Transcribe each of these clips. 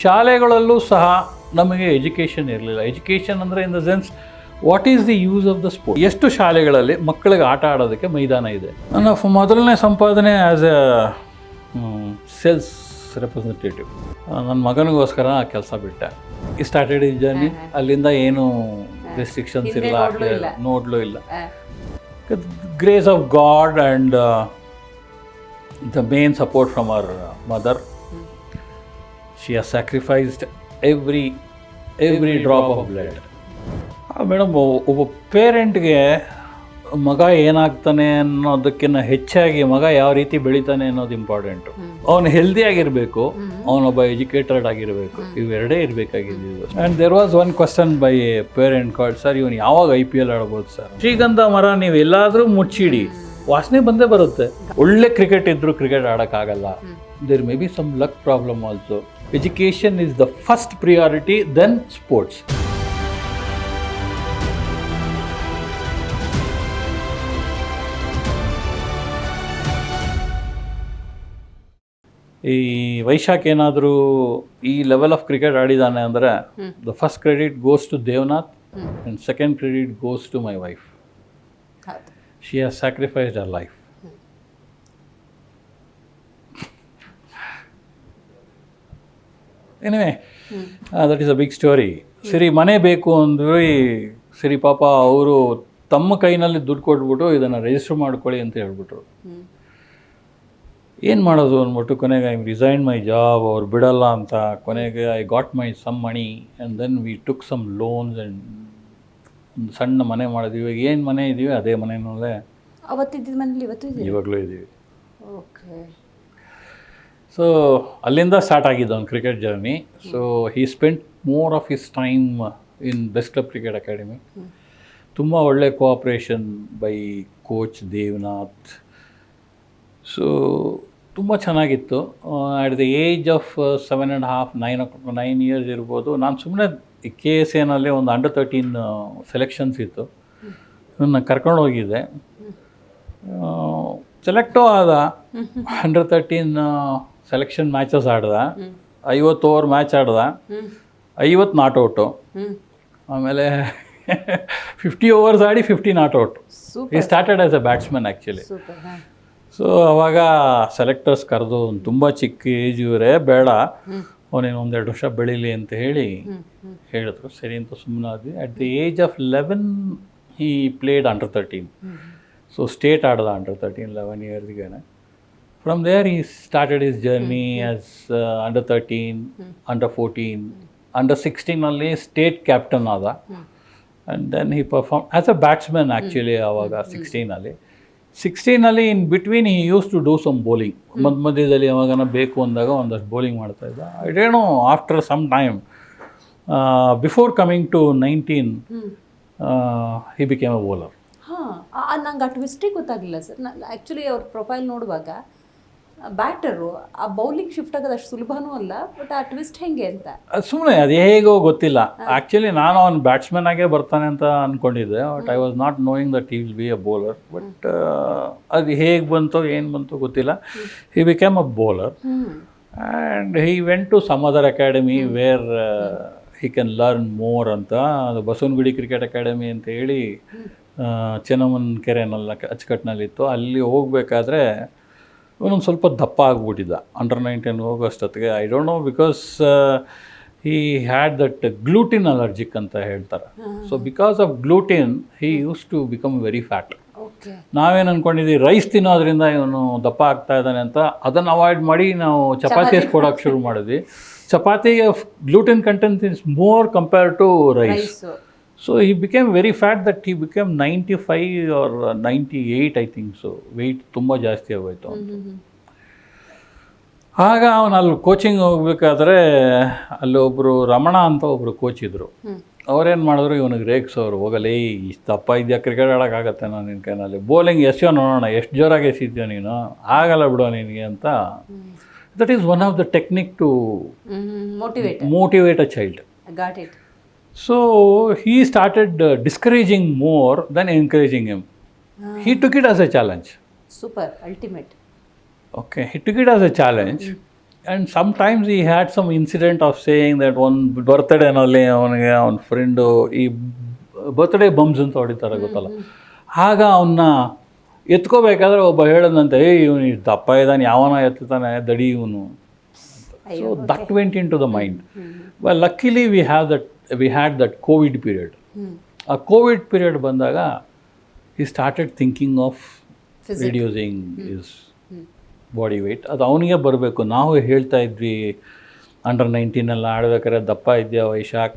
ಶಾಲೆಗಳಲ್ಲೂ ಸಹ ನಮಗೆ ಎಜುಕೇಷನ್ ಇರಲಿಲ್ಲ. ಎಜುಕೇಷನ್ ಅಂದರೆ in the sense what is the use of the sport. ಎಷ್ಟು ಶಾಲೆಗಳಲ್ಲಿ ಮಕ್ಕಳಿಗೆ ಆಟ ಆಡೋದಕ್ಕೆ ಮೈದಾನ ಇದೆ. ನನ್ನ ಮೊದಲನೇ ಸಂಪಾದನೆ ಆ್ಯಸ್ ಎ ಸೇಲ್ಸ್ ರೆಪ್ರೆಸೆಂಟೇಟಿವ್. ನನ್ನ ಮಗನಿಗೋಸ್ಕರ ಆ ಕೆಲಸ ಬಿಟ್ಟೆ. ಈ ಸ್ಟಾರ್ಟೆಡ್ ಈ ಜರ್ನಿ. ಅಲ್ಲಿಂದ ಏನು ರೆಸ್ಟ್ರಿಕ್ಷನ್ಸ್ ಇಲ್ಲ, ನೋಡಲೂ ಇಲ್ಲ. Grace of god and the main support from our mother. She has sacrificed every drop of blood. Madam, ಒಬ್ಬ ಪೇರೆಂಟ್ಗೆ ಮಗ ಏನಾಗ್ತಾನೆ ಅನ್ನೋದಕ್ಕಿಂತ ಹೆಚ್ಚಾಗಿ ಮಗ ಯಾವ ರೀತಿ ಬೆಳಿತಾನೆ ಅನ್ನೋದು ಇಂಪಾರ್ಟೆಂಟು. ಅವನು ಹೆಲ್ದಿ ಆಗಿರಬೇಕು, ಅವನೊಬ್ಬ ಎಜುಕೇಟೆಡ್ ಆಗಿರಬೇಕು, ಇವೆರಡೇ ಇರಬೇಕಾಗಿದ್ದು. And there was one question by a parent called, sir ಇವನು ಯಾವಾಗ IPL ಆಡ್ಬೋದು ಸರ್? ಶ್ರೀಗಂಧ ಮರ ನೀವು ಎಲ್ಲಾದರೂ ಮುಚ್ಚಿಡಿ, ವಾಸನೆ ಬಂದೇ ಬರುತ್ತೆ. ಒಳ್ಳೆ ಕ್ರಿಕೆಟ್ ಇದ್ದರೂ ಕ್ರಿಕೆಟ್ ಆಡೋಕ್ಕಾಗಲ್ಲ. There may be some luck problem also. Education is the first priority, then sports. ಈ ವೈಶಾಖ್ ಏನಾದರೂ ಈ ಲೆವೆಲ್ ಆಫ್ ಕ್ರಿಕೆಟ್ ಆಡಿದಾನೆ ಅಂದರೆ the first credit goes to Devanath and second credit goes to my wife. She has sacrificed her life. Anyway, that is a big story. ಸರಿ, ಮನೆ ಬೇಕು ಅಂದ್ರೂ ಸರಿ ಪಾಪ ಅವರು ತಮ್ಮ ಕೈನಲ್ಲಿ ದುಡ್ಡು ಕೊಟ್ಬಿಟ್ಟು ಇದನ್ನು ರಿಜಿಸ್ಟರ್ ಮಾಡ್ಕೊಳ್ಳಿ ಅಂತ ಹೇಳ್ಬಿಟ್ರು. ಏನು ಮಾಡೋದು ಅಂದ್ಬಿಟ್ಟು ಕೊನೆಗೆ ಐ ರಿಸೈನ್ ಮೈ ಜಾಬ್. ಅವ್ರು ಬಿಡಲ್ಲ ಅಂತ ಕೊನೆಗೆ I got my some money and then we took some loans and ಒಂದು ಸಣ್ಣ ಮನೆ ಮಾಡಿದ್ವಿ. ಇವಾಗ ಏನು ಮನೆ ಇದ್ದೀವಿ ಅದೇ ಮನೆಯಲ್ಲೇ ಇವಾಗಲೂ ಇದ್ದೀವಿ. ಓಕೆ. ಸೊ ಅಲ್ಲಿಂದ ಸ್ಟಾರ್ಟ್ ಆಗಿದ್ದು ಅವ್ನು cricket journey. So he spent more of his time in best club cricket academy. ತುಂಬ ಒಳ್ಳೆ cooperation by coach Devnath. So ತುಂಬ ಚೆನ್ನಾಗಿತ್ತು. At the age of 7.5, 9 years ಇರ್ಬೋದು. ನಾನು ಸುಮ್ಮನೆ KSAನಲ್ಲಿ ಒಂದು ಅಂಡರ್-13 ಸೆಲೆಕ್ಷನ್ಸ್ ಇತ್ತು. ಇವನ್ನ ಕರ್ಕೊಂಡು ಹೋಗಿದ್ದೆ. ಸೆಲೆಕ್ಟು ಆದ. ಅಂಡರ್-13 ಸೆಲೆಕ್ಷನ್ ಮ್ಯಾಚಸ್ ಆಡ್ದ. 50 ಓವರ್ ಮ್ಯಾಚ್ ಆಡ್ದ. 50 ನಾಟ್ಔಟು. ಆಮೇಲೆ 50 ಓವರ್ಸ್ ಆಡಿ 50 ನಾಟ್ಔಟು. ಈ started as a batsman actually. So ಅವಾಗ ಸೆಲೆಕ್ಟರ್ಸ್ ಕರೆದು ತುಂಬ ಚಿಕ್ಕ ಏಜ್ ಇವರೇ, ಬೇಡ ಅವನೇನು 1-2 ವರ್ಷ ಬೆಳೀಲಿ ಅಂತ ಹೇಳಿದ್ರು. ಸರಿ ಅಂತ ಸುಮ್ಮನಾದ್ವಿ. At the age of 11 he played ಅಂಡರ್-13. So state ಆಡ್ದ ಅಂಡರ್-13 11 ಇಯರ್ಸ್ಗೆ. From there he started his journey as ಅಂಡರ್-13, ಅಂಡರ್-14, ಅಂಡರ್-16ನಲ್ಲಿ state captain ಆದ. And then he perform as a batsman actually. ಆವಾಗ 16ನಲ್ಲಿ in between he use to do some bowling. ಮಧ್ಯದಲ್ಲಿ ಯಾವಾಗನ ಬೇಕು ಅಂದಾಗ ಒಂದಷ್ಟು bowling ಮಾಡ್ತಾಯಿದ್ದ. I don't no, after some time before coming to 19 he became a bowler. ನಂಗೆ ಆ ಟ್ವಿಸ್ಟೇ ಗೊತ್ತಾಗಲಿಲ್ಲ sir. ನಾನು actually ಅವ್ರ ಪ್ರೊಫೈಲ್ ನೋಡುವಾಗ ಬ್ಯಾಟರು ಆ ಬೌಲಿಂಗ್ ಶಿಫ್ಟ್ ಆಗೋದು ಅಷ್ಟು ಸುಲಭನೂ ಅಲ್ಲ. ಬಟ್ ಆ ಟ್ವಿಸ್ಟ್ ಹೆಂಗೆ ಅಂತ ಸುಮ್ಮನೆ ಅದು ಹೇಗೋ ಗೊತ್ತಿಲ್ಲ. ಆ್ಯಕ್ಚುಲಿ ನಾನು ಅವ್ನು ಬ್ಯಾಟ್ಸ್ಮನ್ ಆಗೇ ಬರ್ತಾನೆ ಅಂತ ಅಂದ್ಕೊಂಡಿದ್ದೆ. But I was not knowing that he will be a bowler. But ಅದು ಹೇಗೆ ಬಂತೋ ಏನು ಬಂತೋ ಗೊತ್ತಿಲ್ಲ. He became a bowler and he went to some other academy where he can learn more ಅಂತ. ಅದು ಬಸವನಗುಡಿ ಕ್ರಿಕೆಟ್ ಅಕಾಡೆಮಿ ಅಂತ ಹೇಳಿ ಚೆನ್ನಮ್ಮನ ಕೆರೆನಲ್ಲ ಅಚ್ಚುಕಟ್ಟಿನಲ್ಲಿತ್ತು. ಅಲ್ಲಿ ಹೋಗಬೇಕಾದ್ರೆ ಇವನೊಂದು ಸ್ವಲ್ಪ ದಪ್ಪ ಆಗಿಬಿಟ್ಟಿದ್ದ. ಅಂಡರ್-19 ಹೋಗೋಷ್ಟೊತ್ತಿಗೆ I don't know, because he had that gluten allergic ಅಂತ ಹೇಳ್ತಾರೆ. So because of gluten he use to become very fat. ನಾವೇನು ಅಂದ್ಕೊಂಡಿದ್ದೀವಿ, ರೈಸ್ ತಿನ್ನೋದ್ರಿಂದ ಇವನು ದಪ್ಪ ಆಗ್ತಾ ಇದ್ದಾನೆ ಅಂತ. ಅದನ್ನು ಅವಾಯ್ಡ್ ಮಾಡಿ ನಾವು ಚಪಾತಿ ಕೊಡೋಕ್ಕೆ ಶುರು ಮಾಡಿದ್ವಿ. ಚಪಾತಿಗೆ gluten content is more compared to rice. So he became very fat that he became 95 or 98 I think so. Weight ತುಂಬ ಜಾಸ್ತಿ ಆಗೋಯ್ತು. ಆಗ ಅವನು ಅಲ್ಲಿ ಕೋಚಿಂಗ್ ಹೋಗ್ಬೇಕಾದ್ರೆ ಅಲ್ಲಿ ಒಬ್ಬರು ರಮಣ ಅಂತ ಒಬ್ಬರು ಕೋಚ್ ಇದ್ದರು. ಅವ್ರೇನು ಮಾಡಿದ್ರು, ಇವನಿಗೆ ರೇಗ್ಸೋರು, ಹೋಗಲಿ ಇಷ್ಟು ದಪ್ಪ ಇದೆಯಾ, ಕ್ರಿಕೆಟ್ ಆಡೋಕ್ಕಾಗತ್ತೆ ನಾನು ನಿನ್ನ ಕೈನಲ್ಲಿ, ಬೌಲಿಂಗ್ ಎಸೆಯೋ ನೋಡೋಣ, ಎಷ್ಟು ಜೋರಾಗಿ ಎಸಿದ್ಯೋ ನೀನು, ಆಗಲ್ಲ ಬಿಡೋ ನಿನಗೆ ಅಂತ. That is one of the technique to motivate a child. Got it. So he started discouraging more than encouraging him. He took it as a challenge. Super, ultimate. Okay, he took it as a challenge and sometimes he had some incident of saying that ಒಂದು ಬರ್ತ್ಡೇನಲ್ಲಿ ಅವನಿಗೆ ಅವನ friend ಈ birthday ಬಂಬ್ಸ್ ಅಂತ ಹೊಡಿತಾರೆ ಗೊತ್ತಲ್ಲ, ಆಗ ಅವನ್ನ ಎತ್ಕೋಬೇಕಾದ್ರೆ ಒಬ್ಬ ಹೇಳದಂತೆ, ಇವನು ದಪ್ಪ ಇದ್ದಾನೆ, ಯಾವನ ಎತ್ತಾನೆ ದಡಿ ಇವನು. So that went into the mind. Well luckily we had that COVID period. ಆ ಕೋವಿಡ್ ಪೀರಿಯಡ್ ಬಂದಾಗ he started thinking of reducing his body weight. ಅದು ಅವನಿಗೆ ಬರಬೇಕು. ನಾವು ಹೇಳ್ತಾ ಇದ್ವಿ ಅಂಡರ್ 19 ಎಲ್ಲ ಆಡ್ಬೇಕಾದ್ರೆ ದಪ್ಪ ಇದೆಯಾ ವೈಶಾಖ್,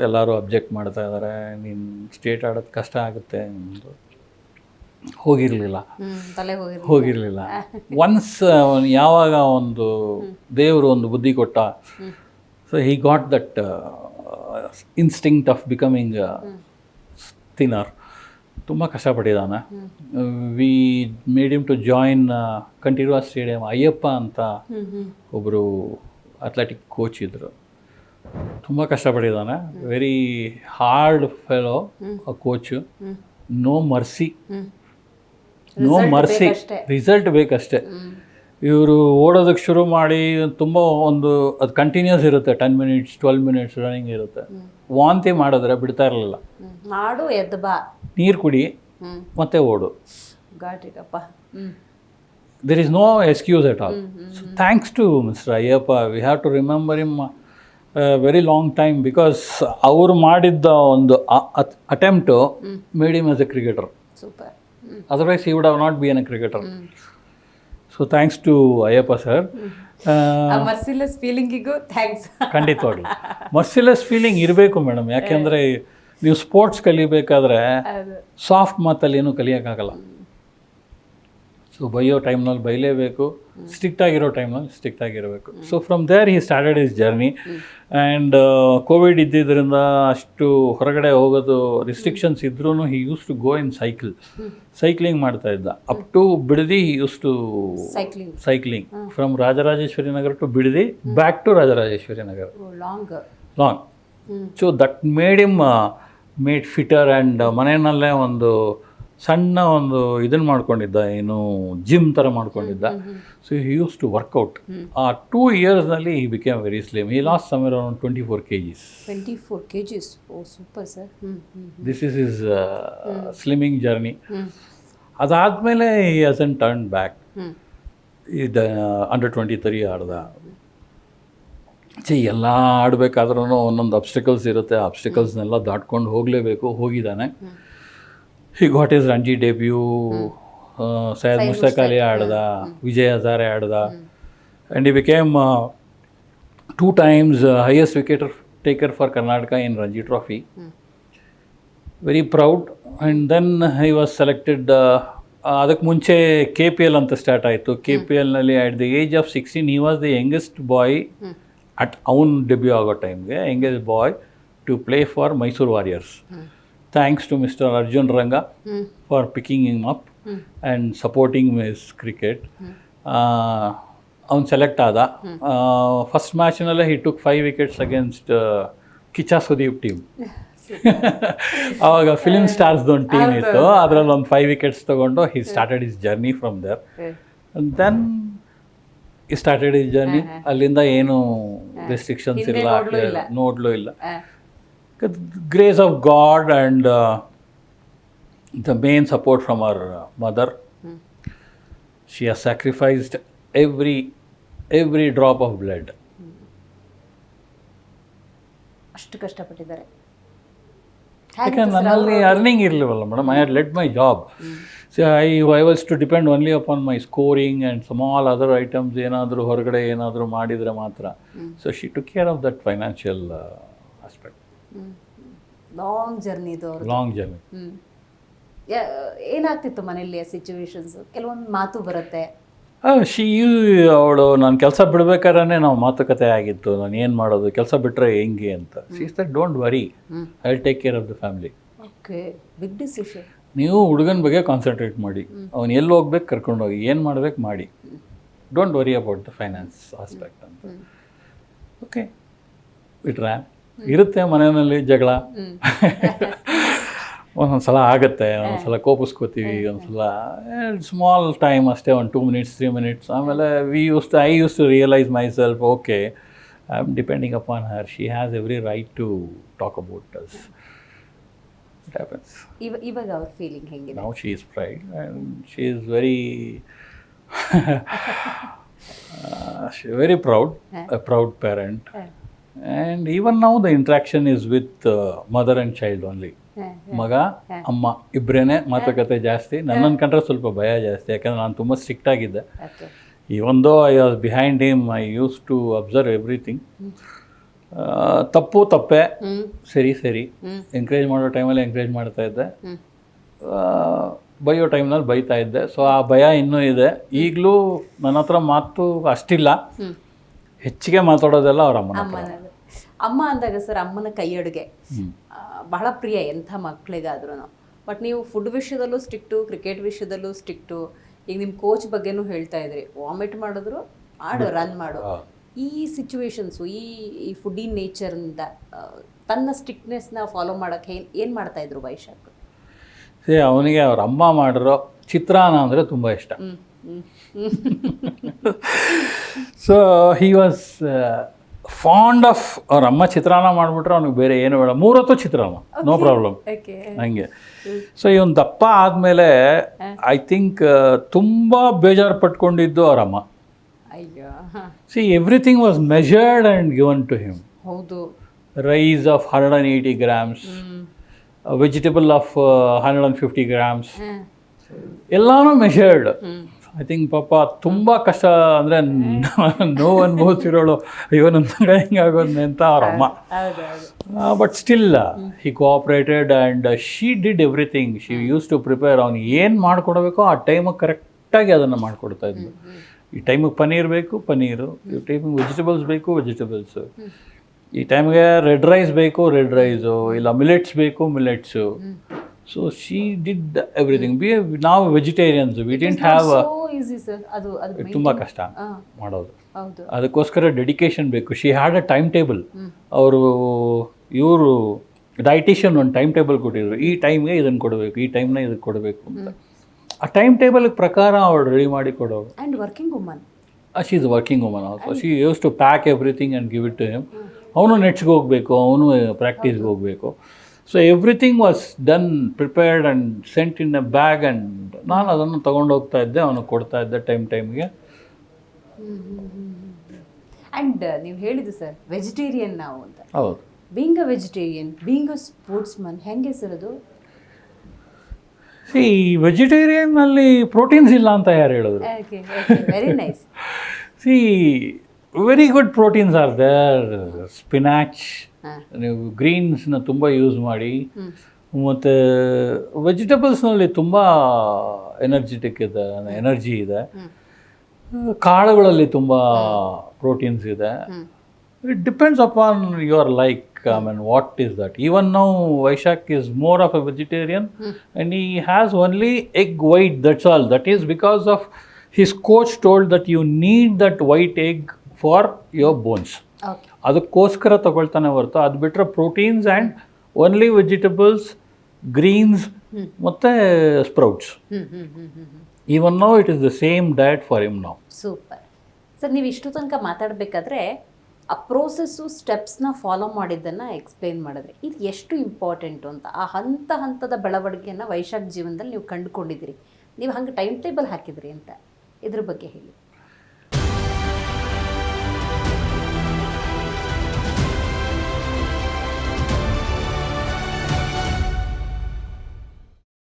ಎಲ್ಲರೂ ಅಬ್ಜೆಕ್ಟ್ ಮಾಡ್ತಾ ಇದ್ದಾರೆ, ನೀನು ಸ್ಟೇಟ್ ಆಡೋದು ಕಷ್ಟ ಆಗುತ್ತೆ ಅಂತ. ಹೋಗಿರಲಿಲ್ಲ. ಒನ್ಸ್ ಯಾವಾಗ ಒಂದು ದೇವರು ಒಂದು ಬುದ್ಧಿ ಕೊಟ್ಟ, so he got that instinct of becoming thinner. ತುಂಬ ಕಷ್ಟಪಟ್ಟಿದ್ದಾನೆ. We made him to join Kanteerava stadium. Ayyappa ಅಂತ ಒಬ್ಬರು ಅಥ್ಲೆಟಿಕ್ ಕೋಚ್ ಇದ್ದರು. ತುಂಬ ಕಷ್ಟಪಟ್ಟಿದ್ದಾನೆ. ವೆರಿ ಹಾರ್ಡ್ ಫೆಲೋ ಆ ಕೋಚು. ನೋ ಮರ್ಸಿ, ರಿಸಲ್ಟ್ ಬೇಕಷ್ಟೆ. ಇವರು ಓಡೋದಕ್ಕೆ ಶುರು ಮಾಡಿ ತುಂಬ ಅದು ಕಂಟಿನ್ಯೂಸ್ ಇರುತ್ತೆ, 10 minutes 12 minutes ರನ್ನಿಂಗ್ ಇರುತ್ತೆ. ವಾಂತಿ ಮಾಡಿದ್ರೆ ಬಿಡ್ತಾ ಇರಲಿಲ್ಲ. ನೀರು ಕುಡಿ ಮತ್ತೆ ಓಡು. There is no excuse at all. So thanks to mister Ayyappa, we have to remember him very long time, because ಅವರು ಮಾಡಿದ್ದ ಒಂದು attempt made him as a cricketer. Otherwise he would have not been a cricketer. So thanks to Ayyappa sir. Merciless ಫೀಲಿಂಗಿಗೂ thanks. ಖಂಡಿತವಾಗ್ಲು merciless feeling ಇರಬೇಕು madam. ಯಾಕೆಂದರೆ ನೀವು sports ಕಲಿಬೇಕಾದ್ರೆ soft ಮಾತಲ್ಲಿ ಏನೂ ಕಲಿಯೋಕ್ಕಾಗಲ್ಲ. ಸೊ ಬೈಯೋ ಟೈಮ್ನಲ್ಲಿ ಬೈಲೇಬೇಕು, ಸ್ಟ್ರಿಕ್ಟ್ ಆಗಿರೋ ಟೈಮ್ನಲ್ಲಿ ಸ್ಟ್ರಿಕ್ಟ್ ಆಗಿರಬೇಕು. So from there he started his journey. And COVID ಇದ್ದಿದ್ದರಿಂದ ಅಷ್ಟು ಹೊರಗಡೆ ಹೋಗೋದು ರಿಸ್ಟ್ರಿಕ್ಷನ್ಸ್ ಇದ್ರೂ he use to go in cycling ಮಾಡ್ತಾ ಇದ್ದ. Up to Bidadi he use to cycling from Rajarajeshwari Nagar to Bidadi, back to Rajarajeshwari Nagar, long. So that made fitter. And ಮನೆಯಲ್ಲೇ ಒಂದು ಸಣ್ಣ ಒಂದು ಇದನ್ನು ಮಾಡ್ಕೊಂಡಿದ್ದ, ಏನು ಜಿಮ್ ಥರ ಮಾಡ್ಕೊಂಡಿದ್ದ. So he use to workout. ಆ 2 yearsನಲ್ಲಿ he became very slim. He lost somewhere around 24 kgs. 24 kgs. Oh super sir. This is his slimming journey. ಅದಾದಮೇಲೆ ಹಿ ಹ್ಯಾಸಂಟ್ ಟರ್ನ್ ಬ್ಯಾಕ್. ಇದು ಅಂಡರ್ 23 ಆಡ್ದ. ಎಲ್ಲ ಆಡಬೇಕಾದ್ರೂ ಒಂದೊಂದು ಅಬ್ಸ್ಟಿಕಲ್ಸ್ ಇರುತ್ತೆ. ಆ ಅಬ್ಸ್ಟಿಕಲ್ಸ್ನೆಲ್ಲ ದಾಟ್ಕೊಂಡು ಹೋಗಲೇಬೇಕು. ಹೋಗಿದ್ದಾನೆ. He got his Ranji debut. Syed Mushtaq Ali ಆಡ್ದ, ವಿಜಯ್ ಹಜಾರೆ ಆಡ್ದ. And he became 2 times highest wicket taker for Karnataka in Ranji Trophy. Very proud. And then he was selected. ಅದಕ್ಕೆ ಮುಂಚೆ KPL ಅಂತ ಸ್ಟಾರ್ಟ್ ಆಯಿತು. KPLನಲ್ಲಿ at the age of 16 he was the youngest boy at ಅವನ್ debut ಆಗೋ ಟೈಮ್ಗೆ youngest boy to play for Mysore Warriors. Thanks to Mr. Arjun Ranga for picking him up and supporting his cricket. ಅವನು select ಆದ. First ಮ್ಯಾಚ್ನಲ್ಲೇ he took 5 wickets against Kichcha Sudeep team. ಆವಾಗ film ಸ್ಟಾರ್ಸ್ದು ಒಂದು team ಇತ್ತು, ಅದರಲ್ಲಿ ಒಂದು 5 wickets ತೊಗೊಂಡು he started his journey from there. Then he started his journey. ಅಲ್ಲಿಂದ ಏನು ರೆಸ್ಟ್ರಿಕ್ಷನ್ಸ್ ಇಲ್ಲ, ನೋಡ್ಲೂ ಇಲ್ಲ. Grace of God and the main support from our mother. She has sacrificed every drop of blood. ಅಷ್ಟು ಕಷ್ಟಪಟ್ಟಿದ್ದಾರೆ. ಯಾಕಂದ್ರೆ ನನ್ನಲ್ಲಿ ಅರ್ನಿಂಗ್ ಇರಲಿಲ್ಲ madam. I had let my job. So I was to depend only upon my scoring and small other items. ಏನಾದರೂ ಹೊರಗಡೆ ಏನಾದರೂ ಮಾಡಿದರೆ ಮಾತ್ರ. So she took care of that financial aspect. Long journey ಇದು. Long journey. ಏನಾಗ್ತಿತ್ತು ಮನೆಯಲ್ಲಿ situations? ಕೆಲವೊಂದು ಮಾತು ಬರುತ್ತೆ. ಅವಳು ನಾನು ಕೆಲಸ ಬಿಡ್ಬೇಕಾದ್ರೆ ನಾವು ಮಾತುಕತೆ ಆಗಿತ್ತು, ನಾನು ಏನು ಮಾಡೋದು, ಕೆಲಸ ಬಿಟ್ಟರೆ ಹೆಂಗೆ ಅಂತ. She said don't worry, I will take care of the family. Okay, big decision. ನೀವು ಹುಡುಗನ ಬಗ್ಗೆ ಕಾನ್ಸಂಟ್ರೇಟ್ ಮಾಡಿ, ಅವ್ನು ಎಲ್ಲಿ ಹೋಗ್ಬೇಕು ಕರ್ಕೊಂಡೋಗಿ, ಏನು ಮಾಡ್ಬೇಕು ಮಾಡಿ, don't worry about the finance aspect ಅಂತ. ಓಕೆ, ಇಟ್ರೆ ಇರುತ್ತೆ ಮನೆಯಲ್ಲಿ ಜಗಳ. ಒಂದೊಂದ್ಸಲ ಆಗುತ್ತೆ, ಒಂದೊಂದ್ಸಲ ಕೋಪಿಸ್ಕೋತೀವಿ, ಒಂದ್ಸಲ ಸ್ಮಾಲ್ ಟೈಮ್ ಅಷ್ಟೇ, 1 2 minutes 3 minutes. ಆಮೇಲೆ I use to realise my self, okay, I am depending upon her, she has every right to talk about us. It happens. ಇವಾಗ ಅವ್ರ ಫೀಲಿಂಗ್ ಹೆಂಗಿದೆ? Now she is proud and she is very very proud, a proud parent. And even now the interaction is with mother and child only. ಮಗ ಅಮ್ಮ ಇಬ್ಬರೇನೆ ಮಾತುಕತೆ ಜಾಸ್ತಿ. ನನ್ನನ್ನು ಕಂಡ್ರೆ ಸ್ವಲ್ಪ ಭಯ ಜಾಸ್ತಿ, ಯಾಕಂದರೆ ನಾನು ತುಂಬ ಸ್ಟ್ರಿಕ್ಟ್ ಆಗಿದ್ದೆ. Even though I was behind him, I use to observe everything. ತಪ್ಪೇ, ಸರಿ ಎಂಕರೇಜ್ ಮಾಡೋ ಟೈಮಲ್ಲಿ ಎಂಕರೇಜ್ ಮಾಡ್ತಾ ಇದ್ದೆ, ಬೈಯೋ ಟೈಮ್ನಲ್ಲಿ ಬೈತಾ ಇದ್ದೆ. ಸೊ ಆ ಭಯ ಇನ್ನೂ ಇದೆ. ಈಗಲೂ ನನ್ನ ಹತ್ರ ಮಾತು ಅಷ್ಟಿಲ್ಲ, ಹೆಚ್ಚಿಗೆ ಮಾತಾಡೋದೆಲ್ಲ ಅವ್ರ ಅಮ್ಮ ಅಂದಾಗ ಸರ್, ಅಮ್ಮನ ಕೈ ಅಡುಗೆ ಬಹಳ ಪ್ರಿಯ ಎಂಥ ಮಕ್ಕಳಿಗಾದ್ರೂ. ಬಟ್ ನೀವು ಫುಡ್ ವಿಷಯದಲ್ಲೂ ಸ್ಟ್ರಿಕ್ಟು, ಕ್ರಿಕೆಟ್ ವಿಷಯದಲ್ಲೂ ಸ್ಟ್ರಿಕ್ಟು. ಈಗ ನಿಮ್ಮ ಕೋಚ್ ಬಗ್ಗೆನೂ ಹೇಳ್ತಾ ಇದ್ರಿ, ವಾಮಿಟ್ ಮಾಡಿದ್ರು ಆಡು, ರನ್ ಮಾಡು. ಈ ಸಿಚುವೇಶನ್ಸು, ಈ ಫುಡ್ಡಿ ನೇಚರಿಂದ ತನ್ನ ಸ್ಟ್ರಿಕ್ಟ್ನೆಸ್ನ ಫಾಲೋ ಮಾಡೋಕ್ಕೆ ಏನು ಮಾಡ್ತಾಯಿದ್ರು ವೈಶಾಖ್? ಅವನಿಗೆ ಅವ್ರ ಅಮ್ಮ ಮಾಡಿರೋ ಚಿತ್ರಾನ್ನ ಅಂದರೆ ತುಂಬ ಇಷ್ಟ. So he was fond of ಅವ್ರ ಅಮ್ಮ ಚಿತ್ರಾನ್ನ ಮಾಡಿಬಿಟ್ರೆ ಅವ್ನಿಗೆ ಬೇರೆ ಏನು ಬೇಡ, 3 ಹೊತ್ತು ಚಿತ್ರಾನ್ನ, ನೋ ಪ್ರಾಬ್ಲಮ್, ಹಂಗೆ. ಸೊ ಇವನು ದಪ್ಪ ಆದಮೇಲೆ ಐ ಥಿಂಕ್ ತುಂಬ ಬೇಜಾರು ಪಟ್ಕೊಂಡಿದ್ದು ಅವ್ರ ಅಮ್ಮ. See everything was measured and given to him. ಹೌದು. Rice of 180 grams, vegetable of 150 grams, ಎಲ್ಲಾನು ಮೆಷರ್ಡ್. ಐ ಥಿಂಕ್ ಪಾಪ ತುಂಬ ಕಷ್ಟ, ಅಂದರೆ ನೋವು ಅನ್ಭವಿಸಿರೋಳು, ಅಯ್ಯೋ ನನ್ನ ಮಗ ಹಿಂಗಾಗೋದ್ನೆ ಅಂತ ಅವ್ರ ಅಮ್ಮ. But still he cooperated and she did everything. She use to prepare. ಅವ್ನಿಗೆ ಏನು ಮಾಡ್ಕೊಡ್ಬೇಕೋ ಆ ಟೈಮಿಗೆ ಕರೆಕ್ಟಾಗಿ ಅದನ್ನು ಮಾಡಿಕೊಡ್ತಾ ಇದ್ಲು. ಈ ಟೈಮಿಗೆ ಪನ್ನೀರ್ ಬೇಕು, ಪನ್ನೀರು. ಈ ಟೈಮಿಗೆ ವೆಜಿಟೇಬಲ್ಸ್ ಬೇಕು, ವೆಜಿಟೇಬಲ್ಸು. ಈ ಟೈಮ್ಗೆ ರೆಡ್ ರೈಸ್ ಬೇಕು, ರೆಡ್ ರೈಸು. ಇಲ್ಲ ಮಿಲೆಟ್ಸ್ ಬೇಕು, millets. So she did everything. ನಾವು ವೆಜಿಟೇರಿಯನ್ಸ್, ವಿ ಡಿಂಟ್ ಹ್ಯಾವ್. ತುಂಬ ಕಷ್ಟ ಮಾಡೋದು. ಅದಕ್ಕೋಸ್ಕರ ಡೆಡಿಕೇಶನ್ ಬೇಕು. She had a time table. ಇವರು ಡೈಟಿಷಿಯನ್ ಒಂದು ಟೈಮ್ ಟೇಬಲ್ ಕೊಟ್ಟಿದ್ರು, ಈ ಟೈಮ್ಗೆ ಇದನ್ನು ಕೊಡಬೇಕು, ಈ ಟೈಮ್ನ ಇದಕ್ಕೆ ಕೊಡಬೇಕು ಅಂತ. ಆ ಟೈಮ್ ಟೇಬಲ್ ಪ್ರಕಾರ ಅವಳು ರೆಡಿ ಮಾಡಿ ಕೊಡೋರು. And working woman. She is working woman also. She use to pack everything and give it to him. ಅವನು ನೆಟ್ಸ್ಗೆ ಹೋಗಬೇಕು, ಅವನು ಪ್ರಾಕ್ಟೀಸ್ಗೆ ಹೋಗಬೇಕು. So everything was done, prepared and sent in a bag. And ನಾನು ಅದನ್ನು ತೊಗೊಂಡೋಗ್ತಾ ಇದ್ದೆ, ಅವನಿಗೆ ಕೊಡ್ತಾ ಇದ್ದೆ ಟೈಮ್ಗೆ. ಆ್ಯಂಡ್ ನೀವು ಹೇಳಿದ್ದು ಸರ್ ವೆಜಿಟೇರಿಯನ್ ನಾವು ಅಂತ. ಹೌದು. Being a vegetarian, being a sportsman, ಹೆಂಗೆ ಸರ್ ಅದು? ಈ ವೆಜಿಟೇರಿಯನ್ನಲ್ಲಿ ಪ್ರೋಟೀನ್ಸ್ ಇಲ್ಲ ಅಂತ ಯಾರು ಹೇಳಿದ್ರು? Very nice. See very good proteins are there. Spinach, ನೀವು ಗ್ರೀನ್ಸ್ನ ತುಂಬ ಯೂಸ್ ಮಾಡಿ. ಮತ್ತು ವೆಜಿಟೇಬಲ್ಸ್ನಲ್ಲಿ ತುಂಬ ಎನರ್ಜೆಟಿಕ್ ಇದೆ, ಎನರ್ಜಿ ಇದೆ. ಕಾಳುಗಳಲ್ಲಿ ತುಂಬ ಪ್ರೋಟೀನ್ಸ್ ಇದೆ. It depends upon your like. I mean, what is that? Even now, Vaishak is more of a vegetarian, and he has only egg white, that's all. That is because of his coach told that you need that white egg for your bones. Okay. ಅದಕ್ಕೋಸ್ಕರ ತಗೊಳ್ತಾನೆ ಹೊರತು, ಅದು ಬಿಟ್ಟರೆ proteins and only vegetables, greens ಮತ್ತು sprouts. Even now it is the same diet for him now. Super sir. ನೀವು ಇಷ್ಟು ತನಕ ಮಾತಾಡಬೇಕಾದ್ರೆ ಆ ಪ್ರೋಸೆಸ್ಸು, ಸ್ಟೆಪ್ಸ್ನ ಫಾಲೋ ಮಾಡಿದ್ದನ್ನು ಎಕ್ಸ್ಪ್ಲೇನ್ ಮಾಡಿದ್ರಿ. ಇದು ಎಷ್ಟು ಇಂಪಾರ್ಟೆಂಟು ಅಂತ, ಆ ಹಂತದ ಬೆಳವಣಿಗೆಯನ್ನು ವೈಶಾಖ್ ಜೀವನದಲ್ಲಿ ನೀವು ಕಂಡುಕೊಂಡಿದ್ದೀರಿ. ನೀವು ಹಂಗೆ ಟೈಮ್ ಟೇಬಲ್ ಹಾಕಿದ್ರಿ ಅಂತ, ಇದ್ರ ಬಗ್ಗೆ ಹೇಳಿ.